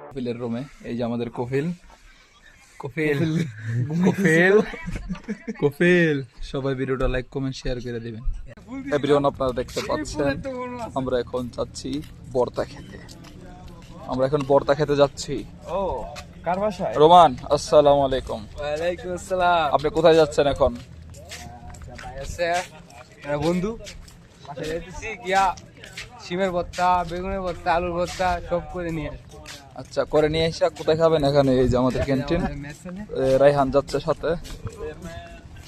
কফিলের রুমে এই যে আমাদের কফিল কফিল কফিল কফিল সবাই ভিডিওটা লাইক কমেন্ট শেয়ার করে দিবেন। এভরিওয়ান আপনারা দেখতে পাচ্ছেন আমরা এখন যাচ্ছি বর্তা খেতে। আমরা এখন বর্তা খেতে যাচ্ছি। ও কার বাসায়? রোমান আসসালামু আলাইকুম। ওয়ালাইকুম আসসালাম। আপনি কোথায় যাচ্ছেন এখন? বন্ধু বাসায় যাইতেছি গিয়া শিমের ভর্তা, বেগুনের ভর্তা, আলুর ভর্তা সব করে নিয়ে আসবো। আচ্ছা করে নিয়ে এসে কোথায় খাবেন? এখানে এই যে আমাদের ক্যান্টিন। রাইহান যাচ্ছে সাথে,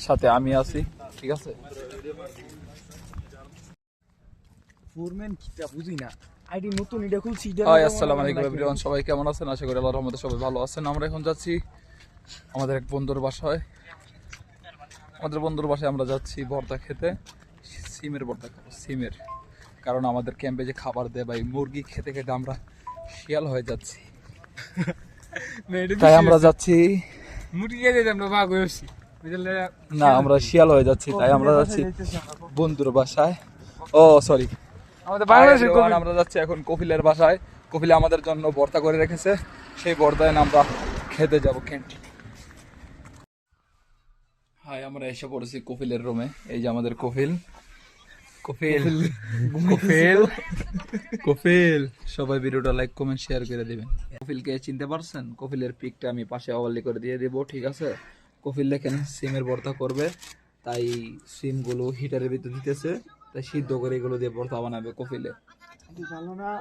সাথে আমি আছি, ঠিক আছে? ফোরম্যান কিটা বুঝি না, আইডি নতুন এটা খুলছি। হাই আসসালামু আলাইকুম এভরিওয়ান, সবাই কেমন আছেন? আশা করি আল্লাহর রহমতে সবাই ভালো আছেন। আমরা এখন যাচ্ছি আমাদের এক বন্ধুর বাসায়। আমাদের বন্ধুর বাসায় আমরা যাচ্ছি ভর্তা খেতে, সিমের ভর্তা খাবো, সিমের। কারণ আমাদের ক্যাম্পে যে খাবার দেয় ভাই, মুরগি খেতে খেতে আমরা শিয়াল হয়ে যাচ্ছি, তাই আমরা যাচ্ছি। মুরগি খেতে আমরা ভাগ হয়েছি না, আমরা শিয়াল হয়ে যাচ্ছি, তাই আমরা যাচ্ছি বন্ধুর বাসায়। ও সরি, আমাদের বাংলাদেশের আমরা যাচ্ছি এখন কপিলের বাসায়। কপিলে আমাদের জন্য ভর্তা করে রেখেছে, সেই ভর্তায় আমরা খেতে যাব ক্যান্টিন। হাই, আমরা এসে পড়েছি কপিলের রুমে। এই যে আমাদের কপিল কপিল কপিল কপিল সবাই ভিডিওটা লাইক কমেন্ট শেয়ার করে দিবেন। কপিলকে চিনতে পারছেন? কপিলের পিকটা আমি পাশে ওভারলি করে দিয়ে দেবো, ঠিক আছে? কপিল দেখেন সিমের ভর্তা করবে, তাই সিমগুলো হিটারের ভিতরে দিতেছে, তাই সিদ্ধ করে এগুলো দিয়ে ভর্তা বানাবে কপিলে। ভালো না।